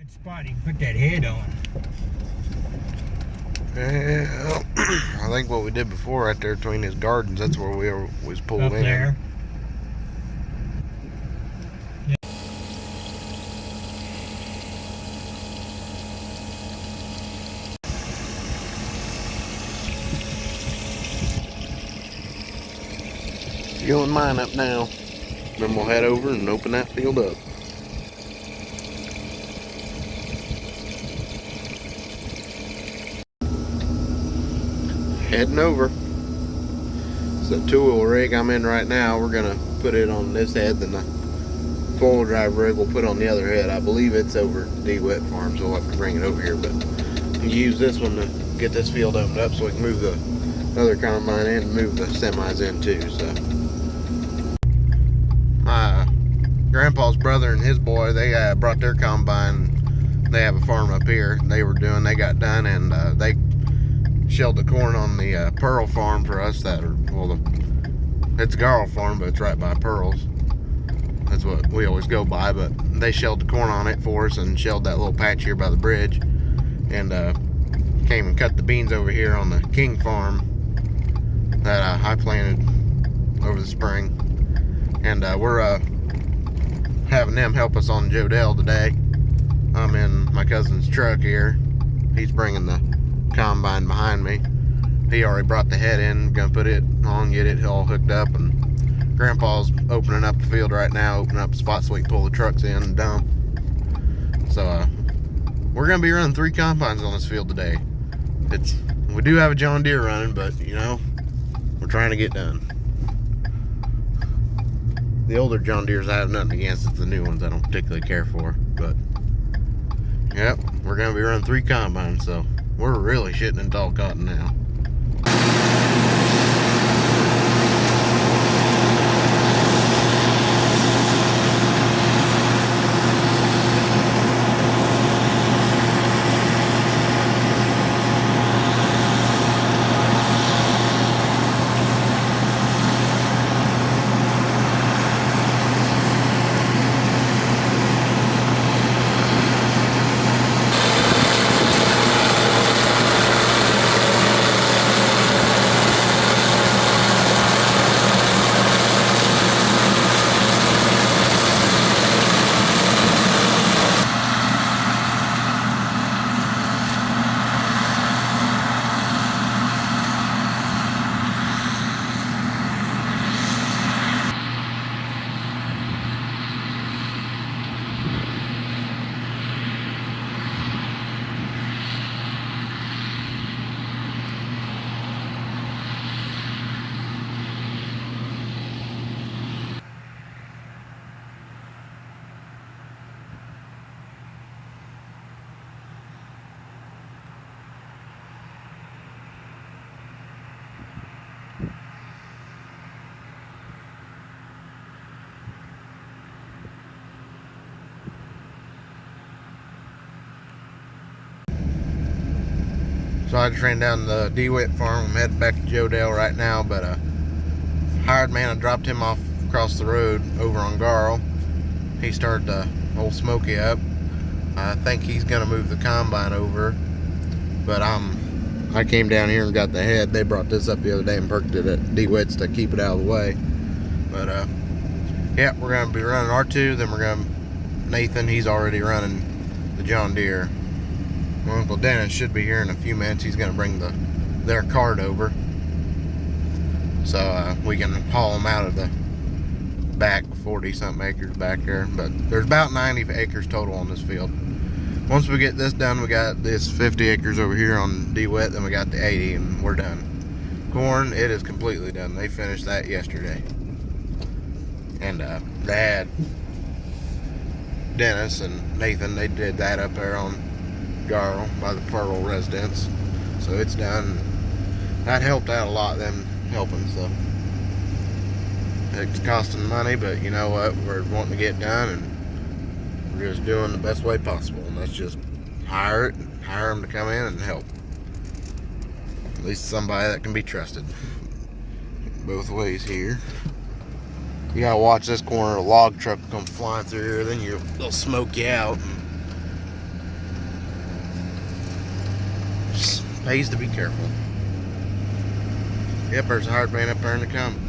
Good spot. You can put that head on. Yeah, I think what we did before right there between his gardens, that's where we always pulled Up in. there. Filling mine up now. Then we'll head over and open that field up. Heading over. It's a two-wheel rig I'm in right now. We're gonna put it on this head, then the four-wheel drive rig we'll put on the other head. I believe it's over at the DeWitt farm, so we'll have to bring it over here. But you use this one to get this field opened up so we can move the other combine in and move the semis in too. So my grandpa's brother and his boy, they brought their combine. They have a farm up here. They got done, and they shelled the corn on the Pearl farm for us. It's Garl farm, but it's right by Pearl's. That's what we always go by. But they shelled the corn on it for us and shelled that little patch here by the bridge, and came and cut the beans over here on the King farm that I planted over the spring. And we're having them help us on Jodell today. I'm in my cousin's truck here. He's bringing the combine behind me. He already brought the head in, gonna put it on, get it all hooked up, and Grandpa's opening up the field right now, opening up the spot so we can pull the trucks in and dump. So we're gonna be running 3 combines on this field today. We do have a John Deere running, but you know, we're trying to get done. The older John Deeres I have nothing against. It's the new ones I don't particularly care for. But yep, we're gonna be running 3 combines, so we're really shitting in tall cotton now. So I just ran down the DeWitt farm. I'm heading back to Jodell right now, but hired man, I dropped him off across the road over on Garl. He started the old Smoky up. I think he's gonna move the combine over, but I came down here and got the head. They brought this up the other day and perked it at DeWitt's to keep it out of the way. But yeah, we're gonna be running R2. Then Nathan, he's already running the John Deere. My Uncle Dennis should be here in a few minutes. He's gonna bring their cart over, so we can haul them out of the back 40-something acres back there. But there's about 90 acres total on this field. Once we get this done, we got this 50 acres over here on DeWitt, then we got the 80, and we're done. Corn, it is completely done. They finished that yesterday. And Dad, Dennis, and Nathan, they did that up there on Garl by the Pearl residence. So it's done. That helped out a lot, them helping, so it's costing money, but you know what, we're wanting to get done, and we're just doing the best way possible, and let's just hire them to come in and help. At least somebody that can be trusted. Both ways here. You gotta watch this corner. A log truck come flying through here, then they'll smoke you out. pays to be careful. Yep, there's a hard man up there in the come.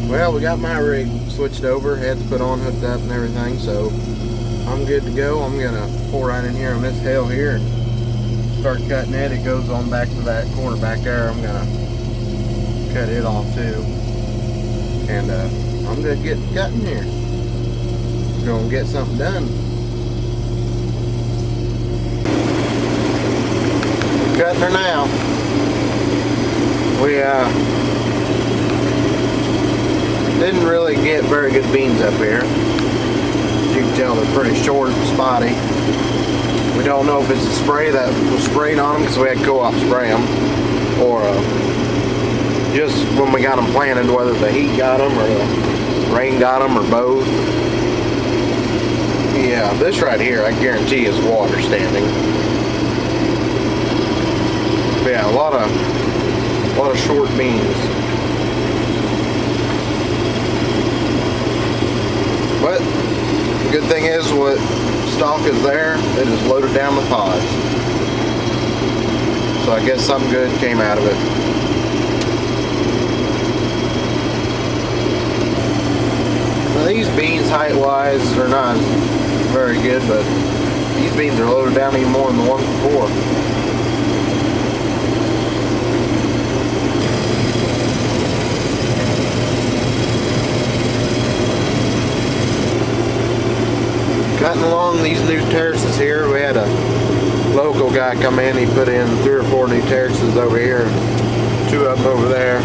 Well, we got my rig switched over, heads put on, hooked up and everything, so I'm good to go. I'm gonna pull right in here on this tail here and start cutting it. It goes on back to that corner back there. I'm gonna cut it off too. And I'm gonna get cutting here. Gonna get something done. Cutting her now. We didn't really get very good beans up here. You can tell they're pretty short and spotty. We don't know if it's a spray that was sprayed on them because we had co-op spray them, or just when we got them planted, whether the heat got them or the rain got them or both. Yeah, this right here I guarantee is water standing. But yeah, a lot of short beans. But the good thing is, what stock is there, it is loaded down with pods. So I guess something good came out of it. Now these beans, height-wise, are not very good, but these beans are loaded down even more than the ones before. Cutting along these new terraces here. We had a local guy come in. He put in 3 or 4 new terraces over here, 2 of them over there.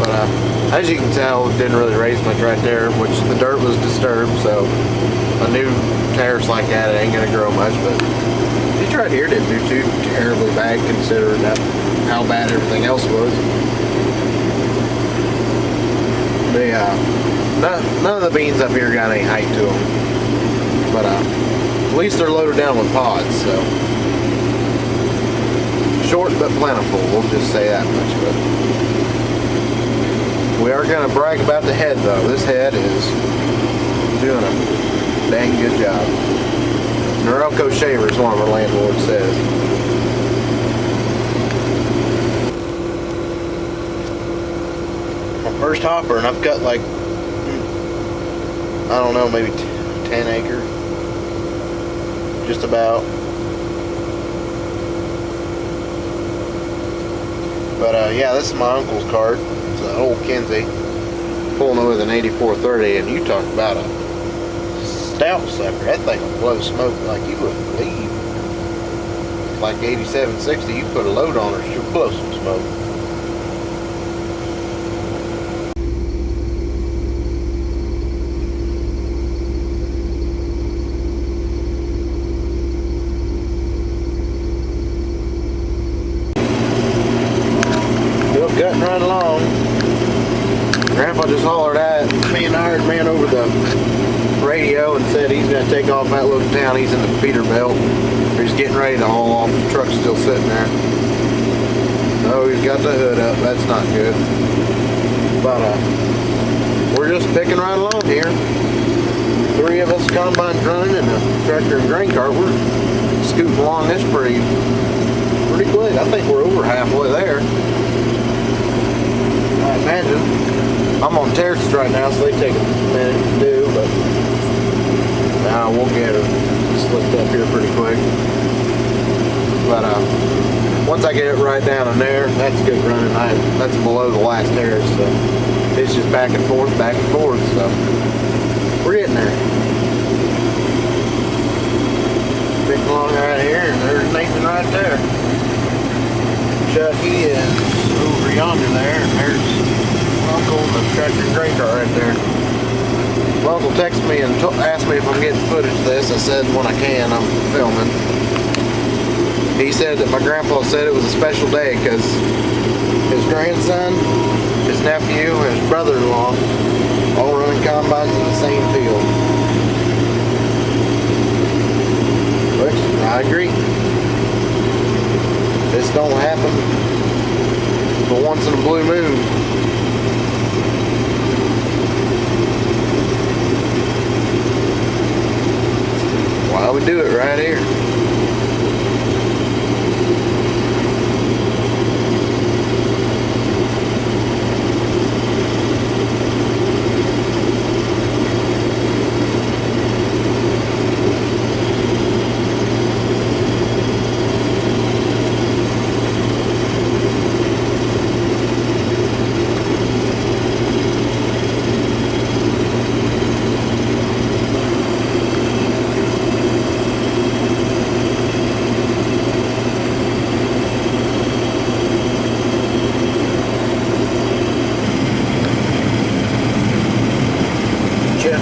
But as you can tell, it didn't really raise much right there, which the dirt was disturbed. So a new terrace like that, it ain't gonna grow much. But these right here didn't do too terribly bad considering how bad everything else was. None of the beans up here got any height to them. But at least they're loaded down with pods, so short but plentiful, we'll just say that much. But we are going to brag about the head though. This head is doing a dang good job. Norelco Shavers, one of our landlords says. My first hopper, and I've got like, I don't know, maybe 10 acres. Just about. But yeah, this is my uncle's cart. It's an old Kinsey, pulling with an 8430, and you talk about a stout sucker. That thing will blow smoke like you wouldn't believe. Like 8760, you put a load on her, she'll blow some smoke. Still cutting right along. Grandpa just hollered at me and the hired man over the radio and said he's going to take off that little town. He's in the Peterbilt. He's getting ready to haul off. The truck's still sitting there. Oh, he's got the hood up. That's not good. But we're just picking right along here. 3 of us combines running and a tractor and grain cart. We're scooting along this pretty quick. I think we're over halfway there. I imagine. I'm on terraces right now, so they take a minute to do, but now we'll get her slipped up here pretty quick. But once I get it right down in there, that's good running. That's below the last terrace, so it's just back and forth, so we're getting there. Picking along right here, and there's Nathan right there. Chucky is over yonder there, and there's Uncle and the tractor and grain car right there. My uncle texted me and asked me if I'm getting footage of this. I said when I can, I'm filming. He said that my grandpa said it was a special day because his grandson, his nephew, and his brother-in-law all running combines in the same field. Which, I agree. This don't happen but once in a blue moon. Why we do it right here?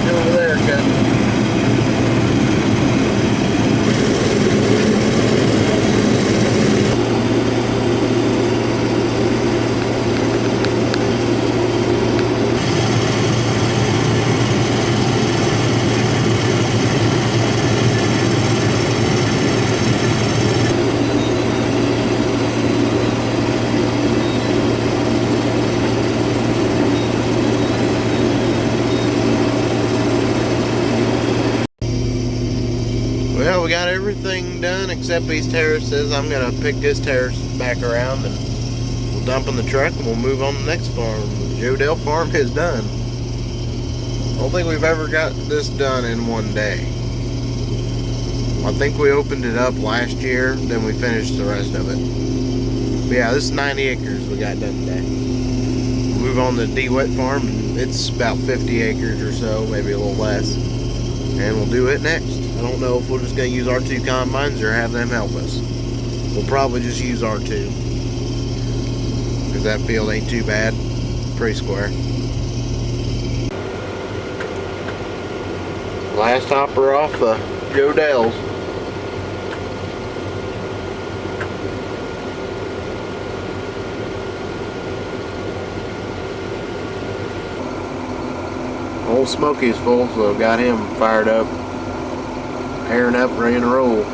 Over there, cutting. Well, we got everything done except these terraces. I'm going to pick this terrace back around and we'll dump in the truck and we'll move on to the next farm. The Joe Dale farm is done. I don't think we've ever got this done in one day. I think we opened it up last year, then we finished the rest of it. But yeah, this is 90 acres we got done today. We'll move on to the D-Wet farm, and it's about 50 acres or so, maybe a little less. And we'll do it next. I don't know if we're just going to use R2 combines or have them help us. We'll probably just use R2. Because that field ain't too bad. Pretty square. Last hopper off Joe Dale's. Old Smoky's full, so got him fired up. Airing up, ready to roll.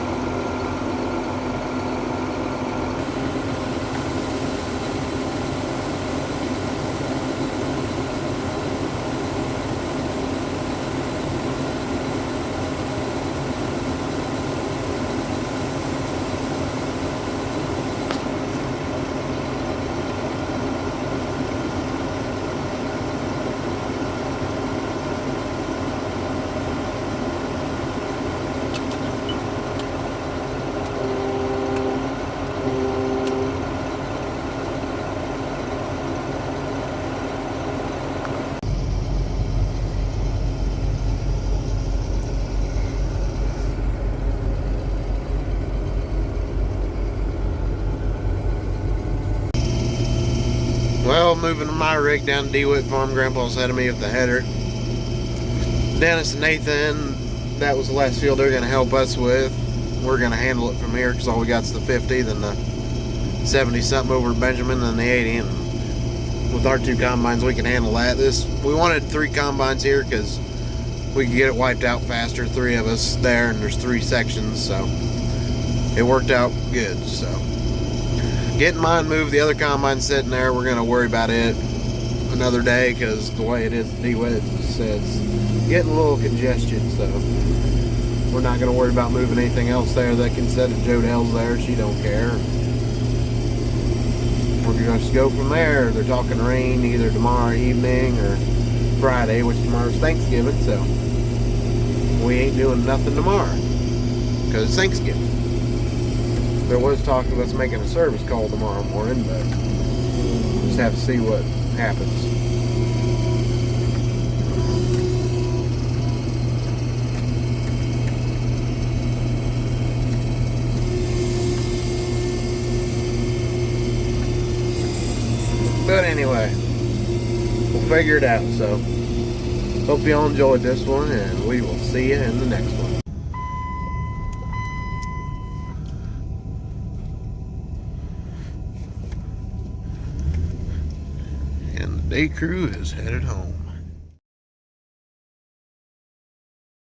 moving my rig down to DeWitt Farm. Grandpa's ahead of me with the header. Dennis and Nathan, that was the last field they're going to help us with. We're going to handle it from here because all we got's the 50, then the 70 something over to Benjamin, then the 80. And with our 2 combines, we can handle that. We wanted 3 combines here because we could get it wiped out faster. 3 of us there, and there's 3 sections, so it worked out good. So getting mine moved, the other combine sitting there. We're going to worry about it another day because the way it is, DeWitt says getting a little congestion, so we're not going to worry about moving anything else there. That can set if Jodell's there, she don't care. We're going to go from there. They're talking rain either tomorrow evening or Friday, which tomorrow's Thanksgiving, so we ain't doing nothing tomorrow because it's Thanksgiving. There was talk of us making a service call tomorrow morning, but we'll just have to see what happens. But anyway, we'll figure it out. So hope you all enjoyed this one, and we will see you in the next one. And the day crew is headed home.